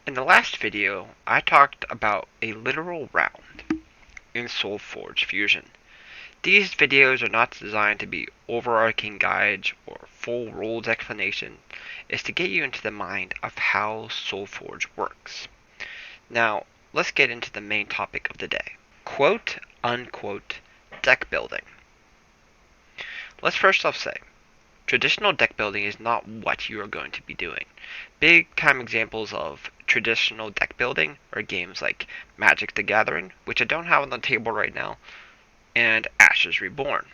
In the last video, I talked about a literal round in Solforge Fusion. These videos are not designed to be overarching guides or full rules explanation. It's to get you into the mind of how Solforge works. Now, let's get into the main topic of the day. Quote unquote deck building. Let's first off say, traditional deck building is not what you are going to be doing. Big time examples of traditional deck building are games like Magic the Gathering, which I don't have on the table right now, and Ashes Reborn.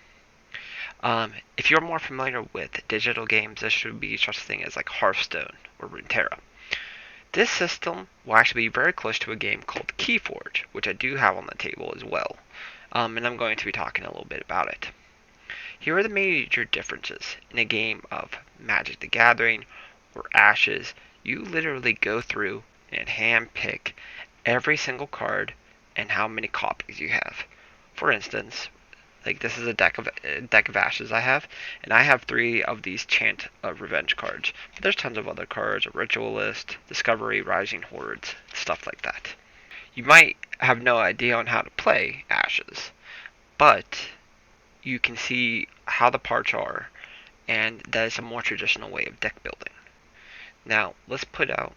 If you're more familiar with digital games, this should be such a thing as like Hearthstone or Runeterra. This system will actually be very close to a game called Keyforge, which I do have on the table as well, and I'm going to be talking a little bit about it. Here are the major differences. In a game of Magic the Gathering or Ashes, you literally go through and hand pick every single card and how many copies you have. For instance, like this is a deck of Ashes I have, and I have 3 of these Chant of Revenge cards. But there's tons of other cards, a Ritualist, Discovery, Rising Hordes, stuff like that. You might have no idea on how to play Ashes, but you can see how the parts are, and that is a more traditional way of deck building. Now, let's put out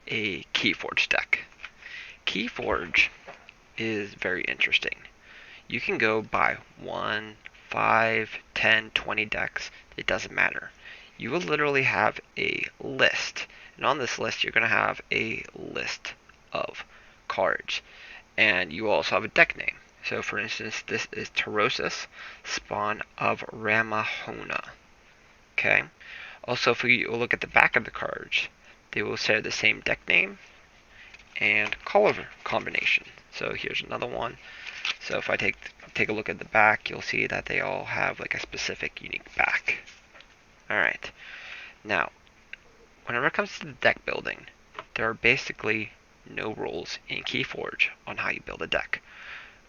a Keyforge deck. Keyforge is very interesting. You can go buy 1, 5, 10, 20 decks. It doesn't matter. You will literally have a list, and on this list, you're going to have a list of cards, and you also have a deck name. So, for instance, this is Taurosis, spawn of Ramahona. Okay. Also, if we look at the back of the cards, they will share the same deck name and color combination. So here's another one. So if I take a look at the back, you'll see that they all have like a specific unique back. All right. Now, whenever it comes to the deck building, there are basically no rules in Keyforge on how you build a deck.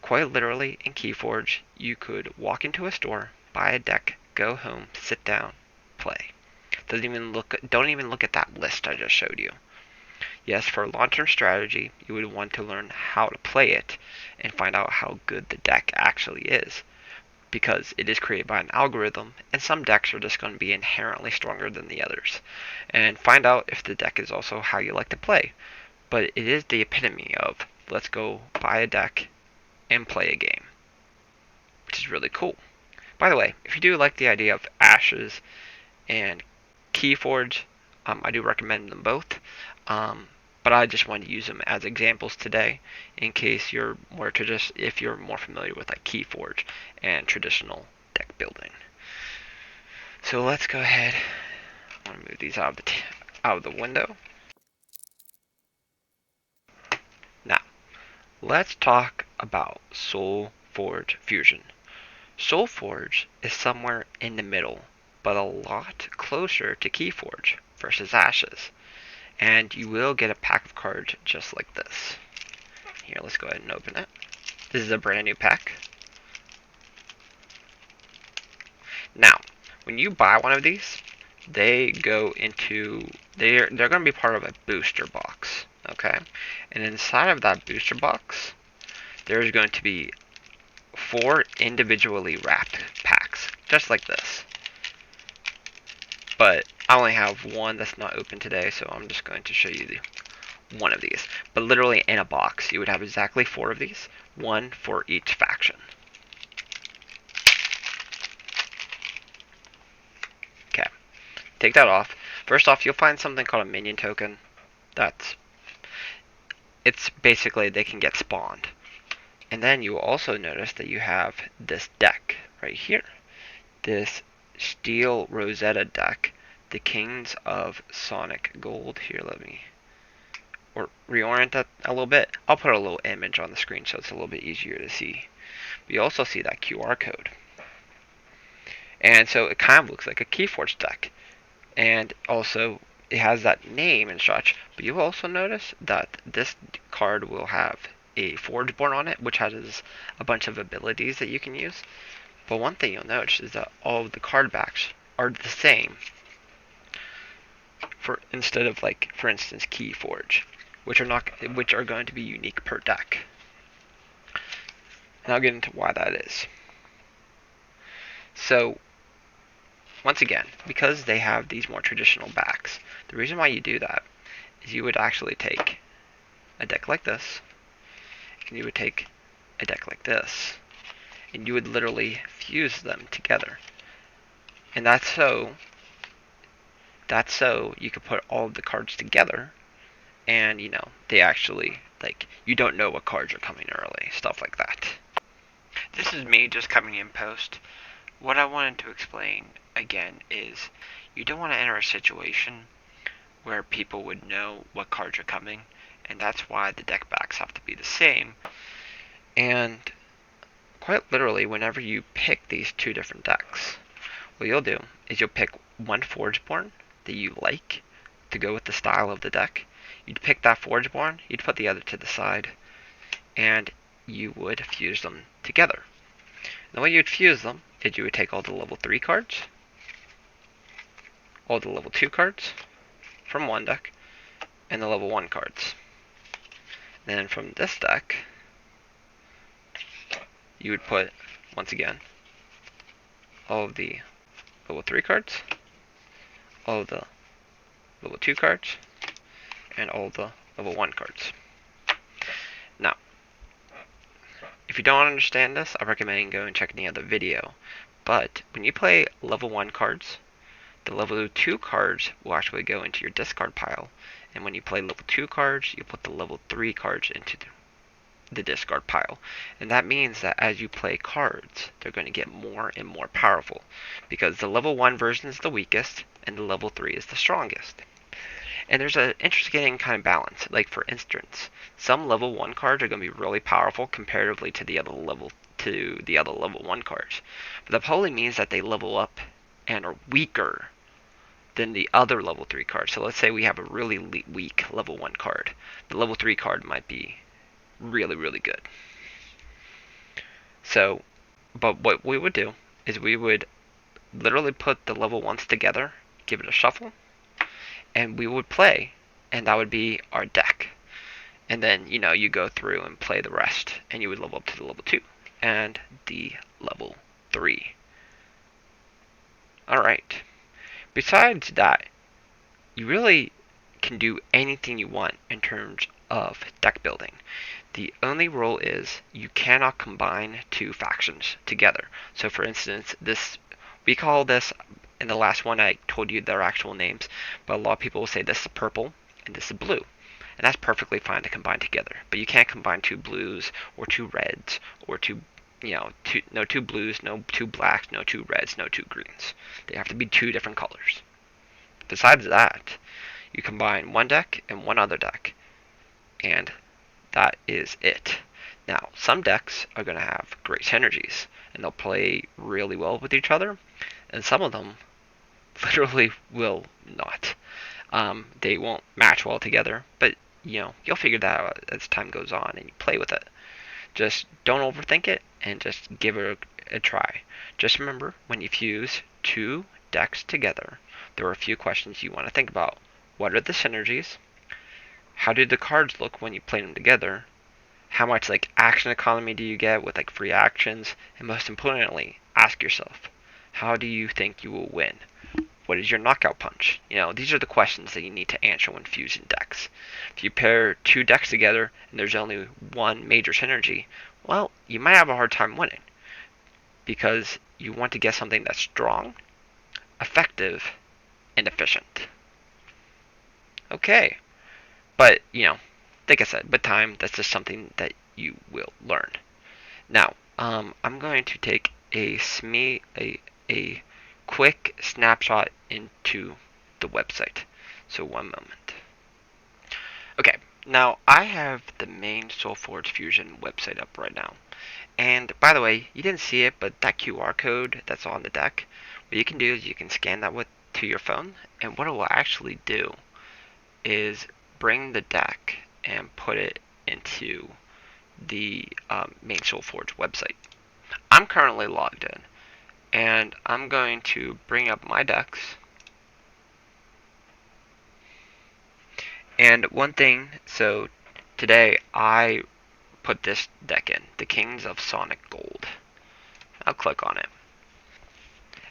Quite literally, in Keyforge, you could walk into a store, buy a deck, go home, sit down, play. Don't even look at that list I just showed you. Yes, for long-term strategy, you would want to learn how to play it and find out how good the deck actually is, because it is created by an algorithm, and some decks are just going to be inherently stronger than the others. And find out if the deck is also how you like to play. But it is the epitome of, let's go buy a deck and play a game, which is really cool. By the way, if you do like the idea of Ashes and Keyforge, I do recommend them both. But I just wanted to use them as examples today, in case you're if you're more familiar with like Keyforge and traditional deck building. So let's go ahead. I want to move these out of the window. Now, let's talk about Solforge Fusion. Solforge is somewhere in the middle, but a lot closer to Keyforge versus Ashes. And you will get a pack of cards just like this. Here, let's go ahead and open it. This is a brand new pack. Now, when you buy one of these, they're going to be part of a booster box, okay? And inside of that booster box, there's going to be 4 individually wrapped packs, just like this. But I only have one that's not open today, so I'm just going to show you one of these. But literally in a box, you would have exactly 4 of these, one for each faction. Okay, take that off. First off, you'll find something called a minion token. It's basically they can get spawned. And then you will also notice that you have this deck right here. This Steel Rosetta deck, the Kings of Sonic Gold. Here, let me reorient that a little bit. I'll put a little image on the screen so it's a little bit easier to see. But you also see that QR code. And so it kind of looks like a Keyforge deck. And also it has that name and such. But you will also notice that this card will have a Forgeborn on it, which has a bunch of abilities that you can use. But one thing you'll notice is that all of the card backs are the same. Instead of, like, for instance, Keyforge. which are going to be unique per deck. And I'll get into why that is. So, once again, because they have these more traditional backs, the reason why you do that is you would actually take a deck like this, and you would take a deck like this, and you would literally fuse them together. And that's so you could put all of the cards together, and they actually, like, you don't know what cards are coming early, stuff like that. This is me just coming in post. What I wanted to explain again is you don't want to enter a situation where people would know what cards are coming, and that's why the deck backs have to be the same. And quite literally, whenever you pick these two different decks, what you'll do is you'll pick one Forgeborn that you like to go with the style of the deck. You'd pick that Forgeborn, you'd put the other to the side, and you would fuse them together. The way you'd fuse them is you would take all the level 3 cards, all the level 2 cards from one deck, and the level 1 cards. Then from this deck, you would put, once again, all of the level 3 cards, all of the level 2 cards, and all of the level 1 cards. Now, if you don't understand this, I recommend going and checking the other video. But when you play level 1 cards, the level 2 cards will actually go into your discard pile. And when you play level 2 cards, you put the level 3 cards into the discard pile. And that means that as you play cards, they're going to get more and more powerful. Because the level 1 version is the weakest, and the level 3 is the strongest. And there's an interesting kind of balance. Like, for instance, some level 1 cards are going to be really powerful comparatively to the other level 1 cards. But that probably means that they level up and are weaker than the other level 3 cards. So let's say we have a really weak level 1 card. The level 3 card might be really, really good. So, but what we would do is we would literally put the level 1s together, give it a shuffle, and we would play, and that would be our deck. And then, you go through and play the rest, and you would level up to the level 2 and the level 3. Alright. Besides that, you really can do anything you want in terms of deck building. The only rule is you cannot combine two factions together. So for instance, we call this, in the last one I told you their actual names, but a lot of people will say this is purple and this is blue. And that's perfectly fine to combine together. But you can't combine two blues or two reds or no two blues, no two blacks, no two reds, no two greens. They have to be two different colors. Besides that, you combine one deck and one other deck, and that is it. Now, some decks are going to have great synergies, and they'll play really well with each other, and some of them literally will not. They won't match well together, but you'll figure that out as time goes on and you play with it. Just don't overthink it and just give it a try. Just remember, when you fuse two decks together, there are a few questions you want to think about. What are the synergies? How do the cards look when you play them together? How much action economy do you get with free actions? And most importantly, ask yourself, how do you think you will win? What is your knockout punch? These are the questions that you need to answer when fusing decks. If you pair two decks together and there's only one major synergy, well, you might have a hard time winning, because you want to get something that's strong, effective, and efficient. Okay. But, like I said, with time, that's just something that you will learn. Now, I'm going to take a quick snapshot into the website. So one moment. Okay, now I have the main Solforge Fusion website up right now. And by the way, you didn't see it, but that QR code that's on the deck, what you can do is you can scan that to your phone, and what it will actually do is bring the deck and put it into the main Solforge website. I'm currently logged in, and I'm going to bring up my decks, And one thing, so today I put this deck in, the Kings of Sonic Gold. I'll click on it.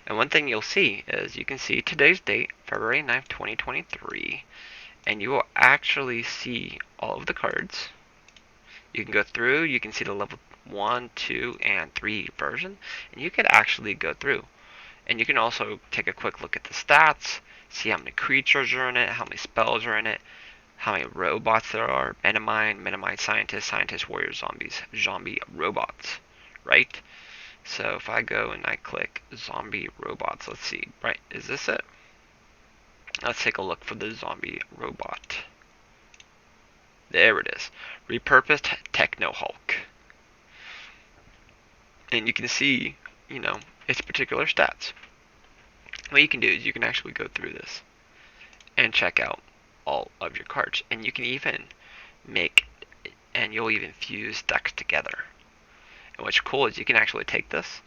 And one thing you'll see is you can see today's date, February 9th, 2023, and you will actually see all of the cards. You can go through, you can see the level 1, 2, and 3 version, and you could actually go through. And you can also take a quick look at the stats, see how many creatures are in it, how many spells are in it, how many robots there are, Metamind scientists, scientists, warriors, zombies, zombie robots, right? So if I go and I click zombie robots, let's see, right, is this it? Let's take a look for the zombie robot. There it is. Repurposed Techno Hulk. And you can see, its particular stats. What you can do is you can actually go through this and check out all of your cards. And you can even you'll even fuse decks together. And what's cool is you can actually take this,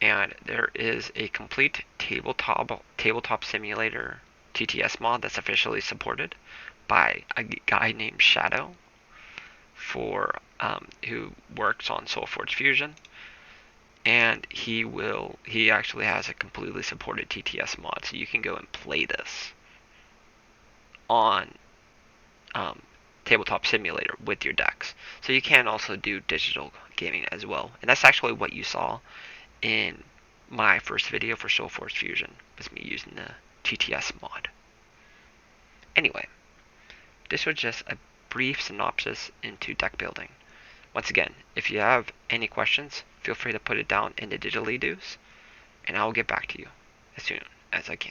and there is a complete tabletop simulator TTS mod that's officially supported by a guy named Shadow for who works on Solforge Fusion, and he actually has a completely supported TTS mod, so you can go and play this on Tabletop Simulator with your decks. So you can also do digital gaming as well, and that's actually what you saw in my first video for Solforge Fusion, was me using the TTS mod. Anyway, this was just a brief synopsis into deck building. Once again, if you have any questions, feel free to put it down in the diddly-doos, and I will get back to you as soon as I can.